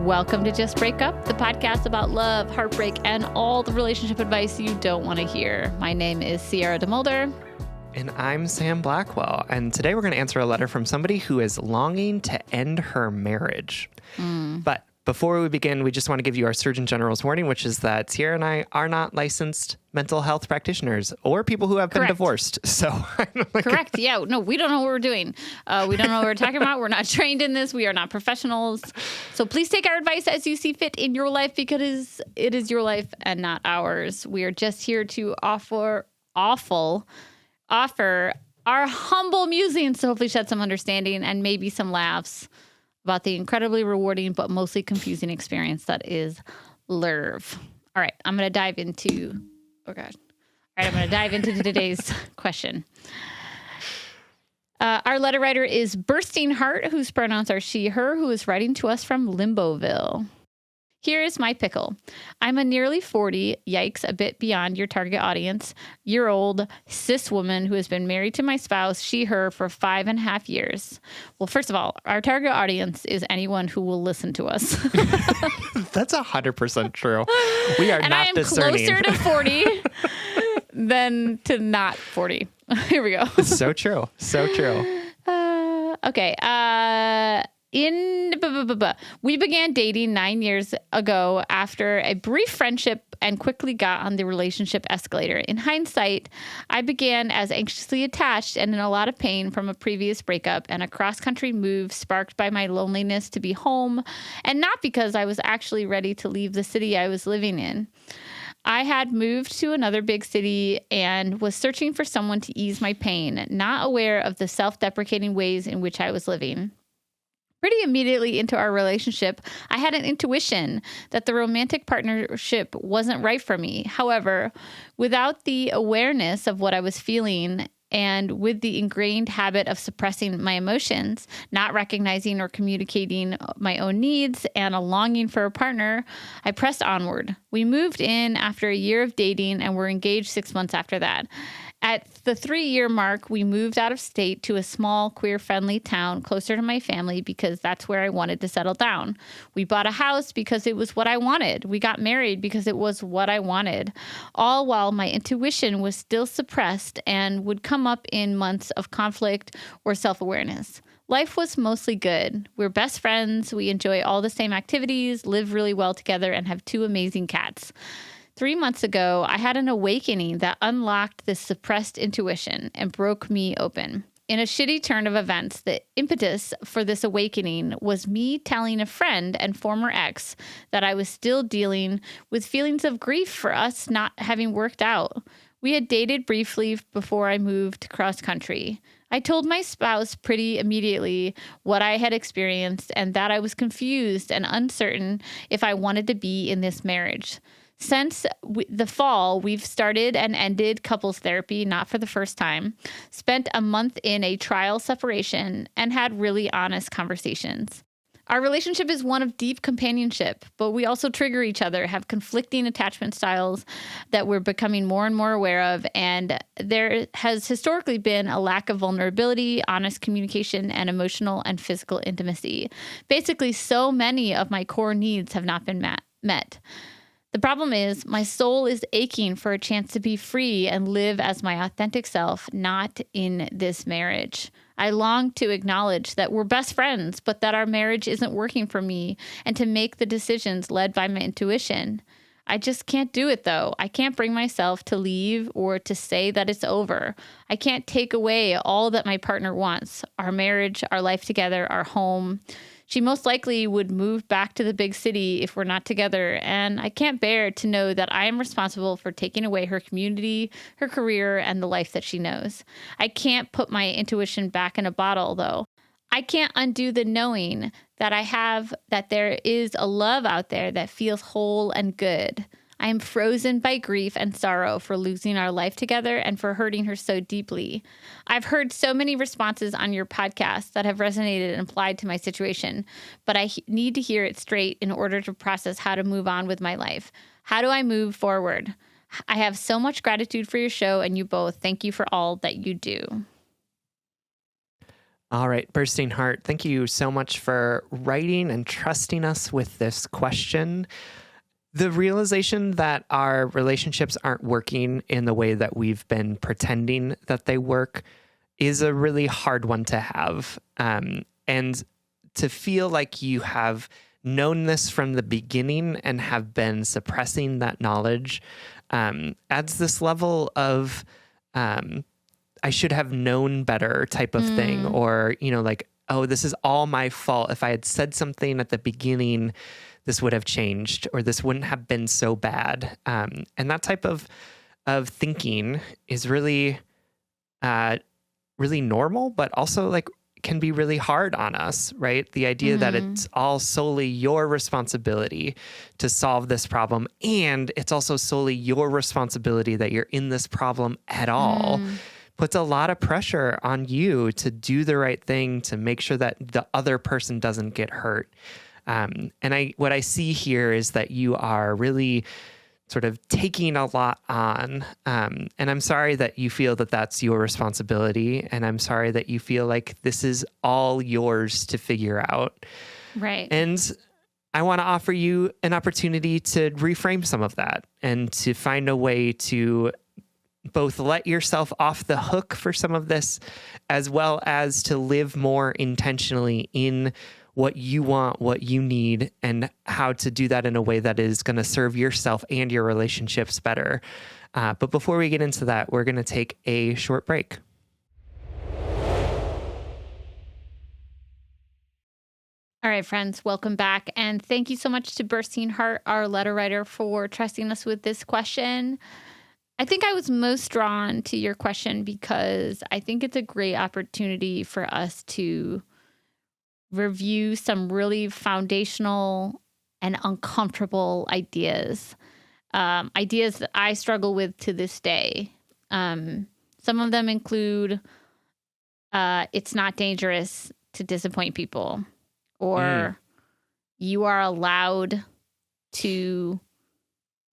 Welcome to Just Break Up, the podcast about love, heartbreak, and all the relationship advice you don't want to hear. My name is Sierra DeMulder. And I'm Sam Blackwell. And today we're going to answer a letter from somebody who is longing to end her marriage. But before we begin, we just want to give you our Surgeon General's warning, which is that Sierra and I are not licensed mental health practitioners or people who have been divorced. So, Correct. Yeah. No, we don't know what we're doing. We don't know what we're talking about. We're not trained in this. We are not professionals. So please take our advice as you see fit in your life because it is your life and not ours. We are just here to offer our humble musings to hopefully shed some understanding and maybe some laughs about the incredibly rewarding but mostly confusing experience that is LERV. All right, I'm going to dive into... Oh, God. All right, I'm going to dive into today's question. Our letter writer is Bursting Heart, whose pronouns are she, her, who is writing to us from Limboville. Here is my pickle. I'm a nearly 40, yikes, a bit beyond your target audience, year-old cis woman who has been married to my spouse, she, her, for 5.5 years. Well, first of all, our target audience is anyone who will listen to us. That's 100% true. We are and not I am discerning. Closer to 40 than to not 40. Here we go. So true. So true. Okay. We began dating 9 years ago after a brief friendship and quickly got on the relationship escalator. In hindsight, I began as anxiously attached and in a lot of pain from a previous breakup and a cross-country move sparked by my loneliness to be home, and not because I was actually ready to leave the city I was living in. I had moved to another big city and was searching for someone to ease my pain, not aware of the self-deprecating ways in which I was living. Pretty immediately into our relationship, I had an intuition that the romantic partnership wasn't right for me. However, without the awareness of what I was feeling and with the ingrained habit of suppressing my emotions, not recognizing or communicating my own needs, and a longing for a partner, I pressed onward. We moved in after a year of dating and were engaged 6 months after that. At the 3-year mark, we moved out of state to a small queer-friendly town closer to my family because that's where I wanted to settle down. We bought a house because it was what I wanted. We got married because it was what I wanted, all while my intuition was still suppressed and would come up in months of conflict or self-awareness. Life was mostly good. We're best friends. We enjoy all the same activities, live really well together, and have 2 amazing cats. 3 months ago, I had an awakening that unlocked this suppressed intuition and broke me open. In a shitty turn of events, the impetus for this awakening was me telling a friend and former ex that I was still dealing with feelings of grief for us not having worked out. We had dated briefly before I moved cross country. I told my spouse pretty immediately what I had experienced and that I was confused and uncertain if I wanted to be in this marriage. Since the fall, we've started and ended couples therapy, not for the first time, spent a month in a trial separation, and had really honest conversations. Our relationship is one of deep companionship, but we also trigger each other, have conflicting attachment styles that we're becoming more and more aware of, and there has historically been a lack of vulnerability, honest communication, and emotional and physical intimacy. Basically, so many of my core needs have not been met. The problem is my soul is aching for a chance to be free and live as my authentic self, not in this marriage. I long to acknowledge that we're best friends, but that our marriage isn't working for me and to make the decisions led by my intuition. I just can't do it, though. I can't bring myself to leave or to say that it's over. I can't take away all that my partner wants, our marriage, our life together, our home. She most likely would move back to the big city if we're not together, and I can't bear to know that I am responsible for taking away her community, her career, and the life that she knows. I can't put my intuition back in a bottle, though. I can't undo the knowing that there is a love out there that feels whole and good. I am frozen by grief and sorrow for losing our life together and for hurting her so deeply. I've heard so many responses on your podcast that have resonated and applied to my situation, but I need to hear it straight in order to process how to move on with my life. How do I move forward? I have so much gratitude for your show and you both. Thank you for all that you do. All right, Bursting Heart, thank you so much for writing and trusting us with this question. The realization that our relationships aren't working in the way that we've been pretending that they work is a really hard one to have. And to feel like you have known this from the beginning and have been suppressing that knowledge adds this level of I should have known better type of thing, or, like, oh, this is all my fault. If I had said something at the beginning, this would have changed, or this wouldn't have been so bad. And that type of thinking is really, really normal, but also like can be really hard on us, right? The idea that it's all solely your responsibility to solve this problem, and it's also solely your responsibility that you're in this problem at all, puts a lot of pressure on you to do the right thing, to make sure that the other person doesn't get hurt. And what I see here is that you are really sort of taking a lot on. And I'm sorry that you feel that that's your responsibility. And I'm sorry that you feel like this is all yours to figure out. Right. And I want to offer you an opportunity to reframe some of that and to find a way to both let yourself off the hook for some of this, as well as to live more intentionally in what you want, what you need, and how to do that in a way that is going to serve yourself and your relationships better. But before we get into that, we're going to take a short break. All right, friends, welcome back. And thank you so much to Bursting Heart, our letter writer, for trusting us with this question. I think I was most drawn to your question because I think it's a great opportunity for us to review some really foundational and uncomfortable ideas, ideas that I struggle with to this day. Some of them include it's not dangerous to disappoint people, or you are allowed to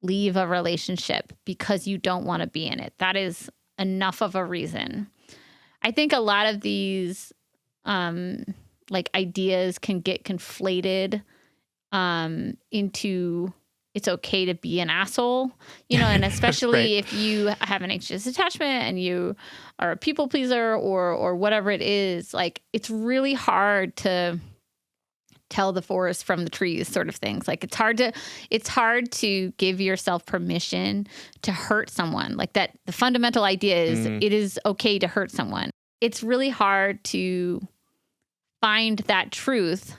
leave a relationship because you don't want to be in it. That is enough of a reason. I think a lot of these ideas can get conflated into it's okay to be an asshole, and especially right. if you have an anxious attachment and you are a people pleaser or whatever it is, like it's really hard to tell the forest from the trees sort of things. Like it's hard to give yourself permission to hurt someone. Like that, the fundamental idea is it is okay to hurt someone. It's really hard to find that truth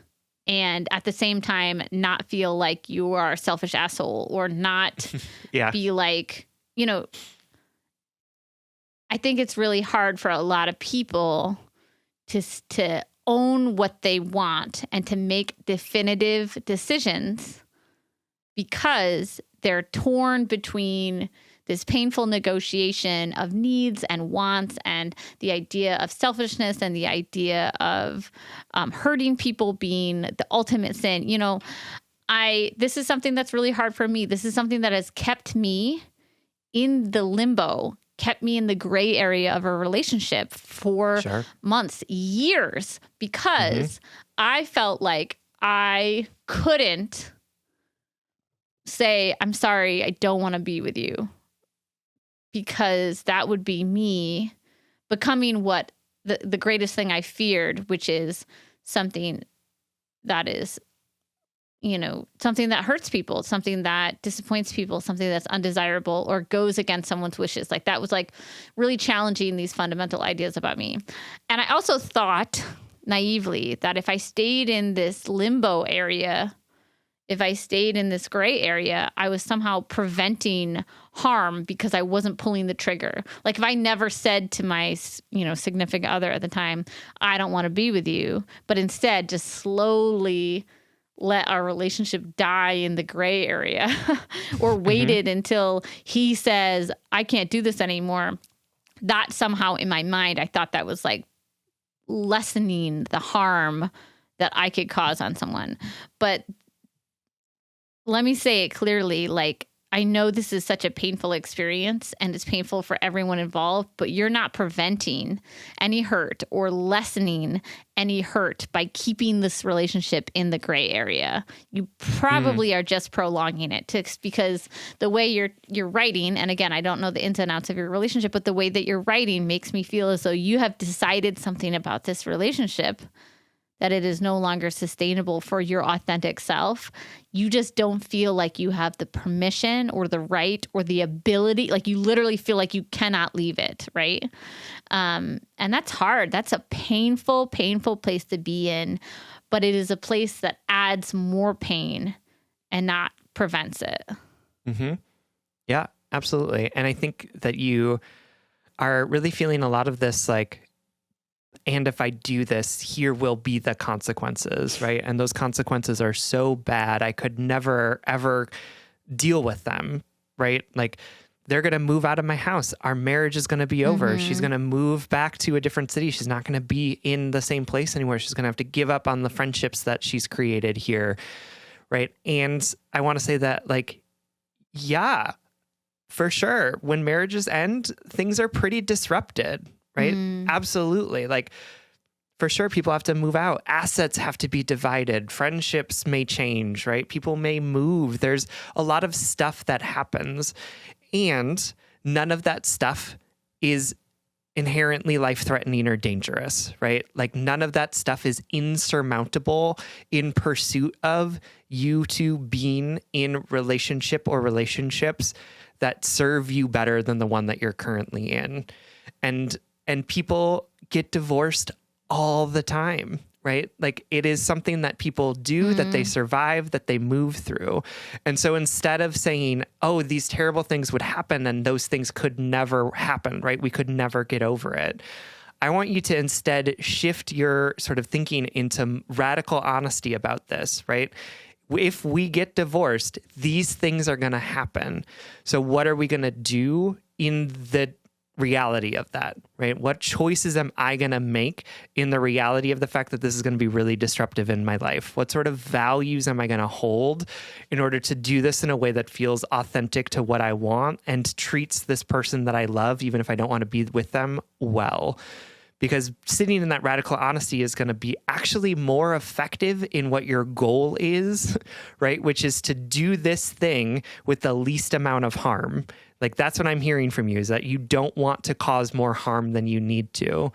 and at the same time not feel like you are a selfish asshole or not be like, I think it's really hard for a lot of people to own what they want and to make definitive decisions because they're torn between this painful negotiation of needs and wants and the idea of selfishness and the idea of hurting people being the ultimate sin. This is something that's really hard for me. This is something that has kept me in the limbo, kept me in the gray area of a relationship for months, years, because I felt like I couldn't say, I'm sorry, I don't want to be with you. Because that would be me becoming what the greatest thing I feared, which is something that is, something that hurts people, something that disappoints people, something that's undesirable or goes against someone's wishes. Like that was like really challenging these fundamental ideas about me. And I also thought naively that if I stayed in this limbo area, if I stayed in this gray area, I was somehow preventing harm because I wasn't pulling the trigger. Like if I never said to my, significant other at the time, I don't want to be with you, but instead just slowly let our relationship die in the gray area or waited until he says, I can't do this anymore. That somehow in my mind, I thought that was like lessening the harm that I could cause on someone. But let me say it clearly, like I know this is such a painful experience and it's painful for everyone involved, but you're not preventing any hurt or lessening any hurt by keeping this relationship in the gray area. You probably are just prolonging it because the way you're writing, and again, I don't know the ins and outs of your relationship, but the way that you're writing makes me feel as though you have decided something about this relationship, that it is no longer sustainable for your authentic self. You just don't feel like you have the permission or the right or the ability. Like you literally feel like you cannot leave it, right? And that's hard. That's a painful, painful place to be in. But it is a place that adds more pain and not prevents it. Mm-hmm. Yeah, absolutely. And I think that you are really feeling a lot of this, like, and if I do this, here will be the consequences, right? And those consequences are so bad, I could never, ever deal with them, right? Like, they're going to move out of my house. Our marriage is going to be over. She's going to move back to a different city. She's not going to be in the same place anymore. She's going to have to give up on the friendships that she's created here, right? And I want to say that, like, yeah, for sure. When marriages end, things are pretty disrupted, right? Absolutely. Like, for sure, people have to move out. Assets have to be divided. Friendships may change, right? People may move. There's a lot of stuff that happens. And none of that stuff is inherently life-threatening or dangerous, right? Like, none of that stuff is insurmountable in pursuit of you two being in relationship or relationships that serve you better than the one that you're currently in. And people get divorced all the time, right? Like, it is something that people do, that they survive, that they move through. And so instead of saying, oh, these terrible things would happen and those things could never happen, right? We could never get over it. I want you to instead shift your sort of thinking into radical honesty about this, right? If we get divorced, these things are going to happen. So what are we going to do in the reality of that, right? What choices am I going to make in the reality of the fact that this is going to be really disruptive in my life? What sort of values am I going to hold in order to do this in a way that feels authentic to what I want and treats this person that I love, even if I don't want to be with them, well? Because sitting in that radical honesty is going to be actually more effective in what your goal is, right? Which is to do this thing with the least amount of harm. Like, that's what I'm hearing from you, is that you don't want to cause more harm than you need to.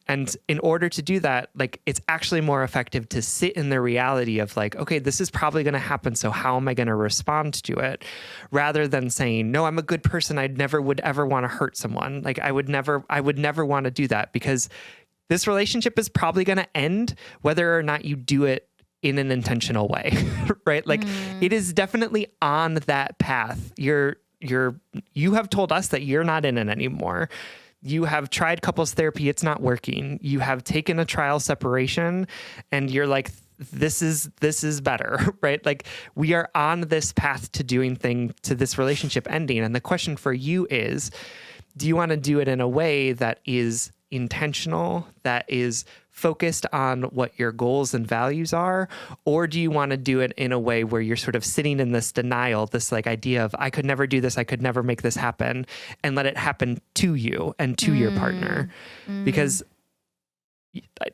And in order to do that, like, it's actually more effective to sit in the reality of, like, okay, this is probably going to happen, so how am I going to respond to it? Rather than saying, no, I'm a good person, would ever want to hurt someone. Like, I would never want to do that, because this relationship is probably going to end whether or not you do it in an intentional way, right? Like, it is definitely on that path. You have told us that you're not in it anymore. You have tried couples therapy. It's not working. You have taken a trial separation and you're like, this is better, right? Like, we are on this path to doing to this relationship ending. And the question for you is, do you want to do it in a way that is intentional, that is focused on what your goals and values are? Or do you want to do it in a way where you're sort of sitting in this denial, this like idea of, I could never do this, I could never make this happen, and let it happen to you and to your partner? Because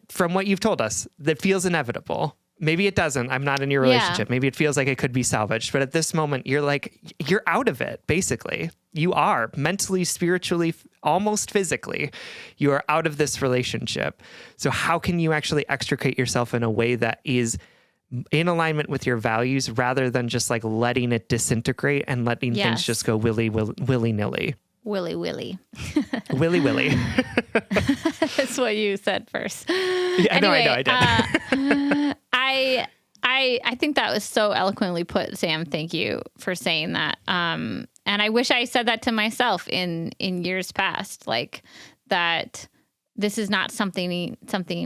from what you've told us, that feels inevitable. Maybe it doesn't. I'm not in your relationship. Maybe it feels like it could be salvaged. But at this moment, you're like, you're out of it, basically. You are mentally, spiritually, almost physically. You are out of this relationship. So how can you actually extricate yourself in a way that is in alignment with your values, rather than just like letting it disintegrate and letting things just go willy-nilly? Willy. Willy. That's what you said first. Yeah, anyway, I did. I think that was so eloquently put, Sam. Thank you for saying that. And I wish I said that to myself in years past, like that this is not something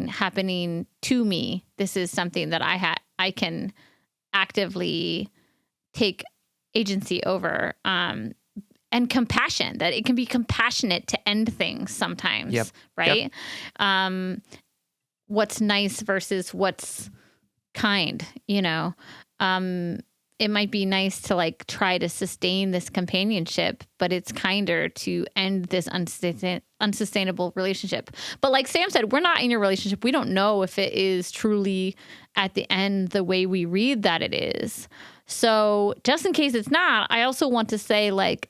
happening to me. This is something that I can actively take agency over. And compassion, that it can be compassionate to end things sometimes, right? Yep. What's nice versus what's kind, it might be nice to like try to sustain this companionship, but it's kinder to end this unsustainable relationship. But like Sam said, we're not in your relationship. We don't know if it is truly at the end the way we read that it is. So just in case it's not, I also want to say like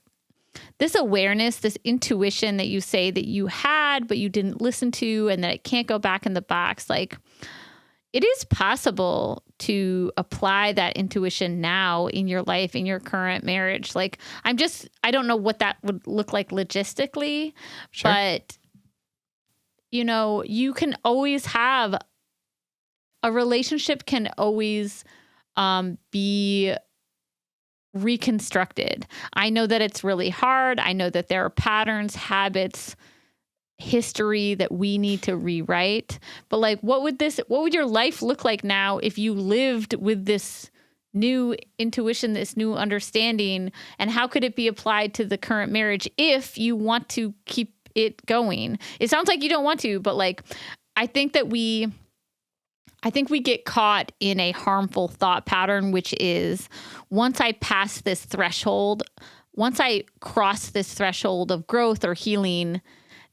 this awareness, this intuition that you say that you had, but you didn't listen to, and that it can't go back in the box. Like, it is possible to apply that intuition now in your life, in your current marriage. Like, I don't know what that would look like logistically, Sure. but, you know, you can always have a relationship can always be reconstructed. I know that it's really hard. I know that there are patterns, habits, history that we need to rewrite. But like, what would your life look like now if you lived with this new intuition, this new understanding, and how could it be applied to the current marriage if you want to keep it going? It sounds like you don't want to, but like, I think we get caught in a harmful thought pattern, which is once I pass this threshold, once I cross this threshold of growth or healing,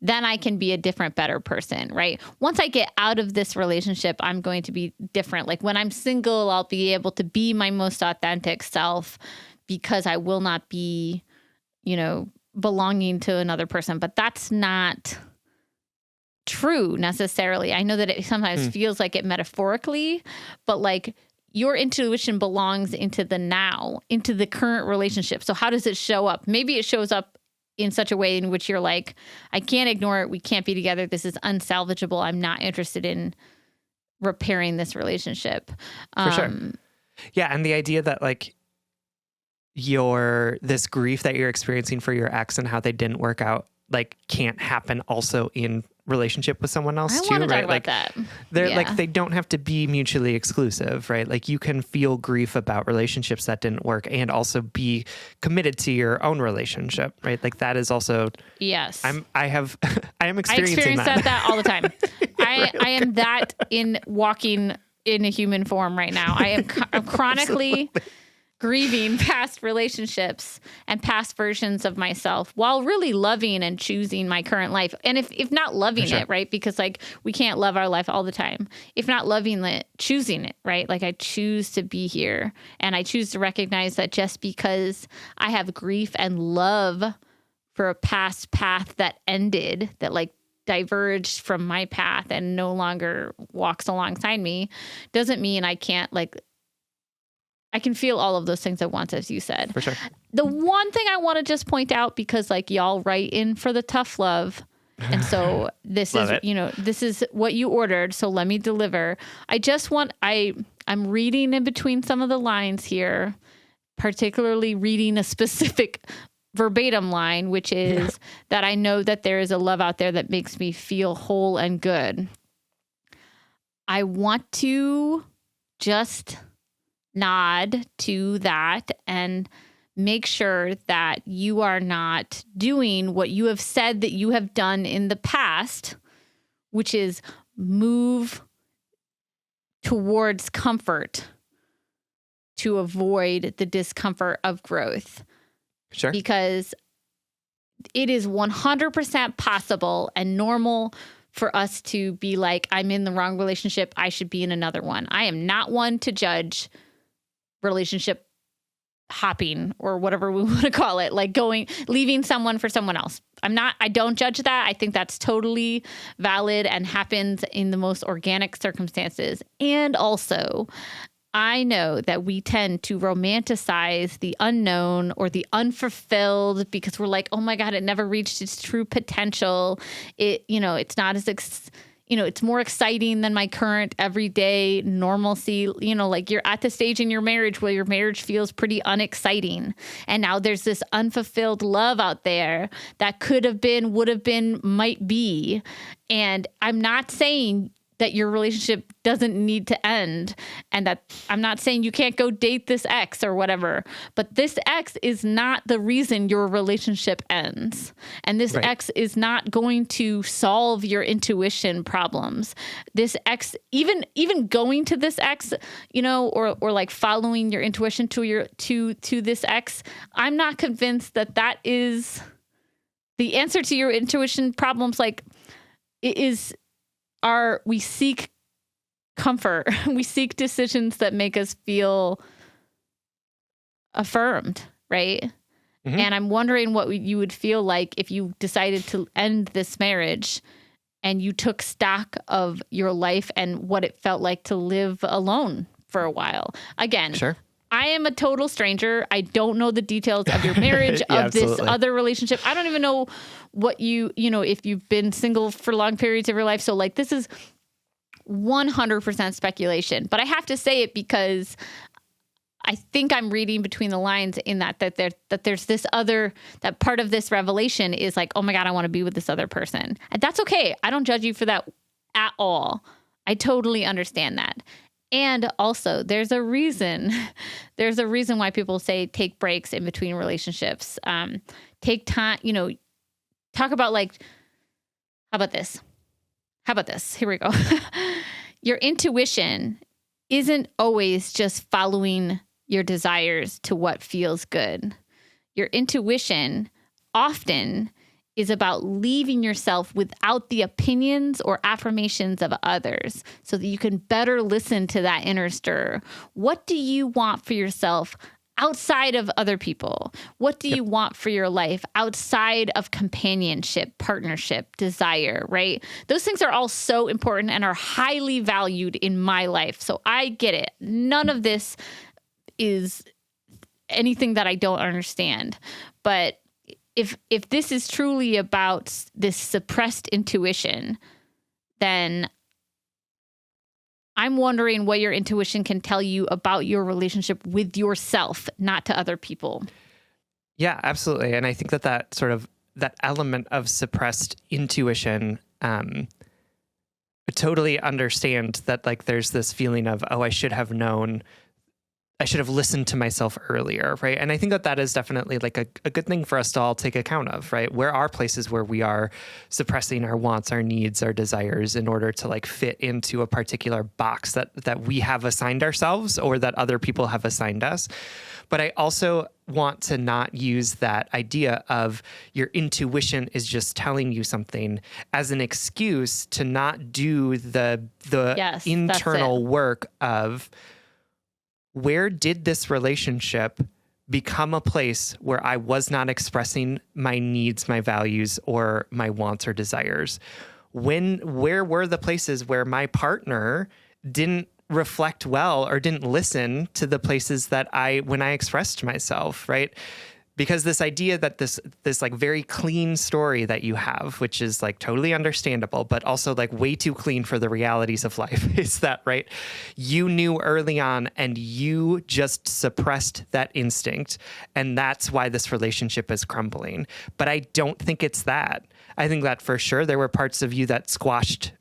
then I can be a different, better person, right? Once I get out of this relationship, I'm going to be different. Like when I'm single, I'll be able to be my most authentic self because I will not be, you know, belonging to another person. But that's not true necessarily. I know that it sometimes feels like it metaphorically, but like your intuition belongs into the now, into the current relationship. So how does it show up? Maybe it shows up in such a way in which you're like, I can't ignore it. We can't be together. This is unsalvageable. I'm not interested in repairing this relationship. For sure. Yeah. And the idea that like this grief that you're experiencing for your ex and how they didn't work out, like can't happen also in relationship with someone else too, want to right? talk about Like that. they're Yeah. like, they don't have to be mutually exclusive, right? Like you can feel grief about relationships that didn't work and also be committed to your own relationship, right? Like that is also, Yes. I am I experiencing experience that. that all the time. I am that in walking in a human form right now. I'm chronically grieving past relationships and past versions of myself while really loving and choosing my current life. And if not loving sure. it, right? Because like we can't love our life all the time. If not loving it, choosing it, right? Like I choose to be here and I choose to recognize that just because I have grief and love for a past path that ended, that like diverged from my path and no longer walks alongside me, doesn't mean I can't like, I can feel all of those things at once, as you said. For sure. The one thing I want to just point out, because like y'all write in for the tough love. And so this is, it. you know, this is what you ordered. So let me deliver. I'm reading in between some of the lines here, particularly reading a specific verbatim line, which is that I know that there is a love out there that makes me feel whole and good. I want to just nod to that and make sure that you are not doing what you have said that you have done in the past, which is move towards comfort to avoid the discomfort of growth. Sure. Because it is 100% possible and normal for us to be like, I'm in the wrong relationship, I should be in another one. I am not one to judge relationship hopping or whatever we want to call it, like leaving someone for someone else. I don't judge that. I think that's totally valid and happens in the most organic circumstances. And also, I know that we tend to romanticize the unknown or the unfulfilled because we're like, oh my God, it never reached its true potential. It's not as it's more exciting than my current everyday normalcy. Like you're at the stage in your marriage where your marriage feels pretty unexciting. And now there's this unfulfilled love out there that could have been, would have been, might be. And I'm not saying that your relationship doesn't need to end, and that I'm not saying you can't go date this ex or whatever, but this ex is not the reason your relationship ends. And this ex is not going to solve your intuition problems. This ex, even going to this ex, you know, or like following your intuition to this ex, I'm not convinced that is the answer to your intuition problems. Like, it is we seek comfort. We seek decisions that make us feel affirmed, right? Mm-hmm. And I'm wondering what you would feel like if you decided to end this marriage and you took stock of your life and what it felt like to live alone for a while. Again, sure. I am a total stranger. I don't know the details of your marriage, of this other relationship. I don't even know what if you've been single for long periods of your life. So like, this is 100% speculation, but I have to say it because I think I'm reading between the lines in that there's this other, that part of this revelation is like, oh my God, I want to be with this other person. And that's okay. I don't judge you for that at all. I totally understand that. And also, there's a reason why people say take breaks in between relationships. Take time, talk about like, how about this? Here we go. Your intuition isn't always just following your desires to what feels good. Your intuition often is about leaving yourself without the opinions or affirmations of others so that you can better listen to that inner stir. What do you want for yourself outside of other people? What do you want for your life outside of companionship, partnership, desire, right? Those things are all so important and are highly valued in my life. So I get it. None of this is anything that I don't understand. But if this is truly about this suppressed intuition, then I'm wondering what your intuition can tell you about your relationship with yourself, not to other people. Yeah, absolutely. And I think that sort of that element of suppressed intuition, I totally understand that, like, there's this feeling of, oh, I should have known, I should have listened to myself earlier, right? And I think that is definitely like a good thing for us to all take account of, right? Where are places where we are suppressing our wants, our needs, our desires in order to like fit into a particular box that we have assigned ourselves or that other people have assigned us. But I also want to not use that idea of your intuition is just telling you something as an excuse to not do the internal work of, where did this relationship become a place where I was not expressing my needs, my values, or my wants or desires? Where were the places where my partner didn't reflect well or didn't listen to the places that when I expressed myself, right? Because this idea that this like very clean story that you have, which is like totally understandable, but also like way too clean for the realities of life, is that, right? You knew early on and you just suppressed that instinct. And that's why this relationship is crumbling. But I don't think it's that. I think that for sure there were parts of you that squashed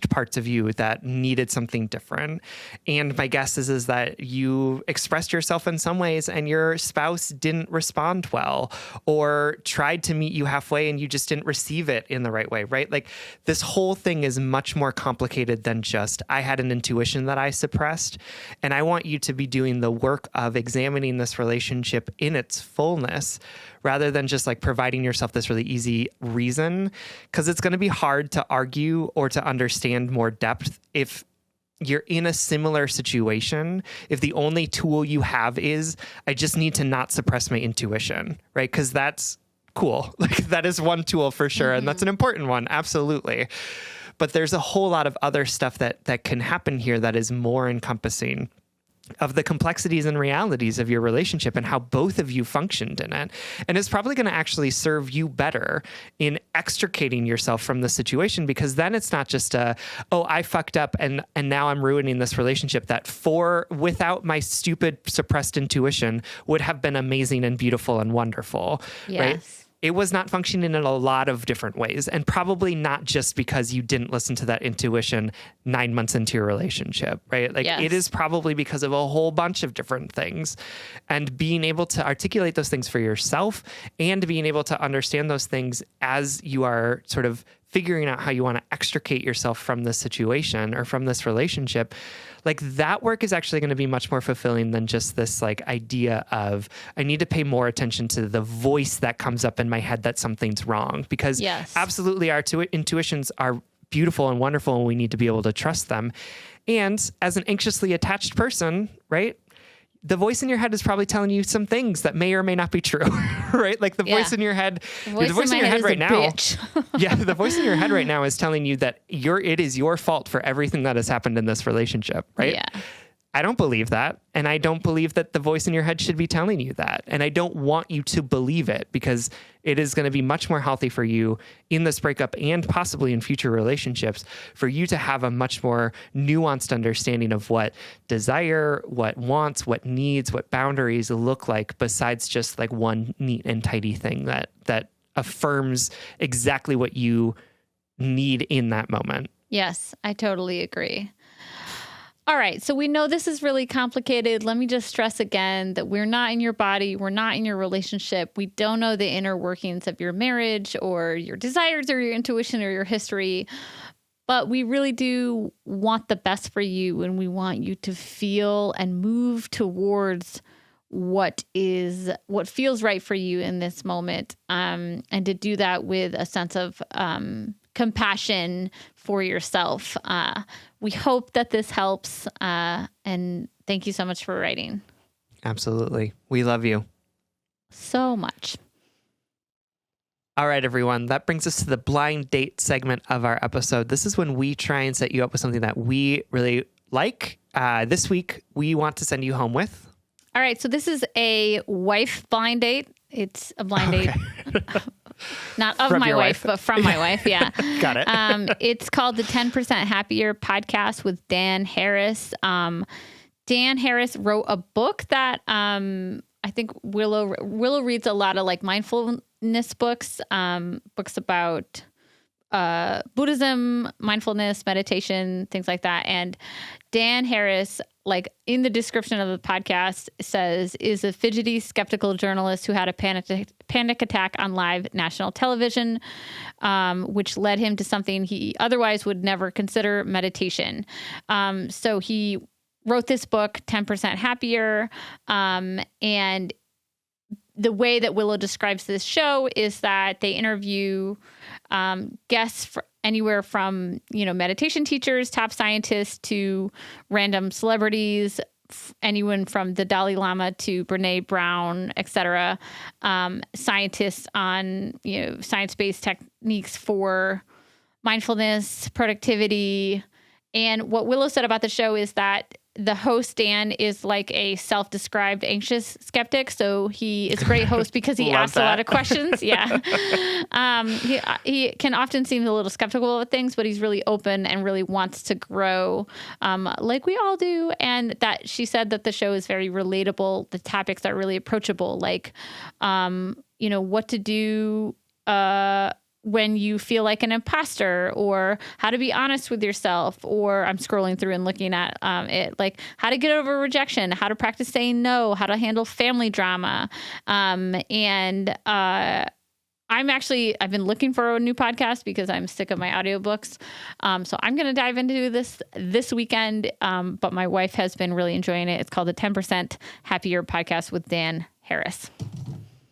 parts of you that needed something different. And my guess is that you expressed yourself in some ways and your spouse didn't respond well or tried to meet you halfway and you just didn't receive it in the right way, right? Like, this whole thing is much more complicated than just, I had an intuition that I suppressed. And I want you to be doing the work of examining this relationship in its fullness, rather than just like providing yourself this really easy reason, because it's going to be hard to argue or to understand more depth if you're in a similar situation, if the only tool you have is, I just need to not suppress my intuition, right? Because that's cool. Like, that is one tool for sure. Mm-hmm. And that's an important one. Absolutely. But there's a whole lot of other stuff that can happen here that is more encompassing of the complexities and realities of your relationship and how both of you functioned in it. And it's probably going to actually serve you better in extricating yourself from the situation, because then it's not just I fucked up and now I'm ruining this relationship that without my stupid suppressed intuition would have been amazing and beautiful and wonderful. Yes. Right? it was not functioning in a lot of different ways, and probably not just because you didn't listen to that intuition 9 months into your relationship, right? Like Yes. it is probably because of a whole bunch of different things, and being able to articulate those things for yourself and being able to understand those things as you are sort of figuring out how you want to extricate yourself from this situation or from this relationship, like that work is actually going to be much more fulfilling than just this like idea of I need to pay more attention to the voice that comes up in my head that something's wrong, because Yes. absolutely our intuitions are beautiful and wonderful and we need to be able to trust them. And as an anxiously attached person, right? The voice in your head is probably telling you some things that may or may not be true, right? Like the voice in your head, the voice in your head right now. Yeah, the voice in your head right now is telling you that it is your fault for everything that has happened in this relationship, right? Yeah. I don't believe that. And I don't believe that the voice in your head should be telling you that. And I don't want you to believe it, because it is going to be much more healthy for you in this breakup and possibly in future relationships for you to have a much more nuanced understanding of what desire, what wants, what needs, what boundaries look like, besides just like one neat and tidy thing that affirms exactly what you need in that moment. Yes, I totally agree. All right, so we know this is really complicated. Let me just stress again that we're not in your body. We're not in your relationship. We don't know the inner workings of your marriage or your desires or your intuition or your history. But we really do want the best for you, and we want you to feel and move towards what feels right for you in this moment, and to do that with a sense of compassion for yourself. We hope that this helps, and thank you so much for writing. Absolutely. We love you so much. All right, everyone. That brings us to the blind date segment of our episode. This is when we try and set you up with something that we really like. This week, we want to send you home with. All right. So this is a wife blind date. It's a blind date. Not of from my wife, but from my wife. Yeah. Got it. It's called the 10% Happier podcast with Dan Harris. Dan Harris wrote a book that I think Willow reads a lot of like mindfulness books, books about Buddhism, mindfulness, meditation, things like that. And Dan Harris, like in the description of the podcast, says is a fidgety, skeptical journalist who had a panic attack on live national television, which led him to something he otherwise would never consider: meditation. So he wrote this book, 10% Happier, and the way that Willow describes this show is that they interview guests anywhere from, meditation teachers, top scientists, to random celebrities, anyone from the Dalai Lama to Brene Brown, etc. Scientists on, science-based techniques for mindfulness, productivity. And what Willow said about the show is that the host, Dan, is like a self-described anxious skeptic. So he is a great host because he asks a lot of questions. Yeah. He can often seem a little skeptical of things, but he's really open and really wants to grow, like we all do. And that she said that the show is very relatable. The topics are really approachable, like, what to do, when you feel like an imposter, or how to be honest with yourself, or I'm scrolling through and looking at it, like how to get over rejection, how to practice saying no, how to handle family drama. I've been looking for a new podcast because I'm sick of my audiobooks. So I'm going to dive into this weekend. But my wife has been really enjoying it. It's called the 10% Happier podcast with Dan Harris.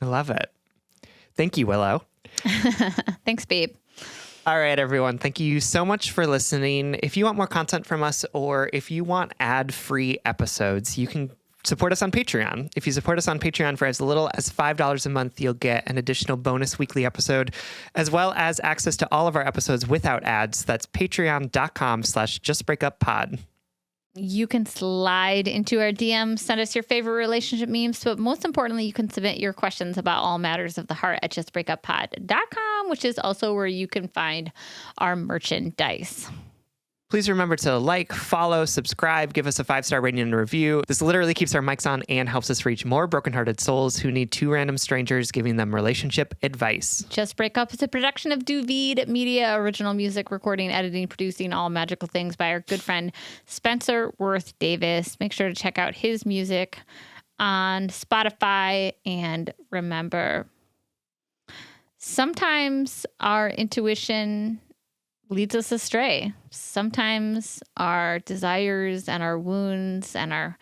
I love it. Thank you, Willow. Thanks, babe. All right, everyone. Thank you so much for listening. If you want more content from us, or if you want ad-free episodes, you can support us on Patreon. If you support us on Patreon for as little as $5 a month, you'll get an additional bonus weekly episode, as well as access to all of our episodes without ads. That's patreon.com/justbreakuppod. You can slide into our DMs, send us your favorite relationship memes, but most importantly, you can submit your questions about all matters of the heart at justbreakuppod.com, which is also where you can find our merchandise. Please remember to like, follow, subscribe, give us a 5-star rating and a review. This literally keeps our mics on and helps us reach more brokenhearted souls who need two random strangers giving them relationship advice. Just Break Up is a production of Duvid Media, original music, recording, editing, producing, all magical things by our good friend Spencer Worth Davis. Make sure to check out his music on Spotify. And remember, sometimes our intuition leads us astray. Sometimes our desires and our wounds and our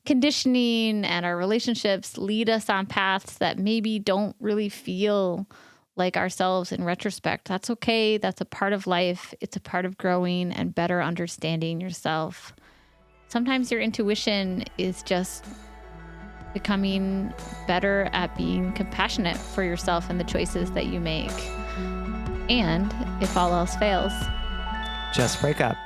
conditioning and our relationships lead us on paths that maybe don't really feel like ourselves in retrospect. That's okay. That's a part of life. It's a part of growing and better understanding yourself. Sometimes your intuition is just becoming better at being compassionate for yourself and the choices that you make. And if all else fails, just break up.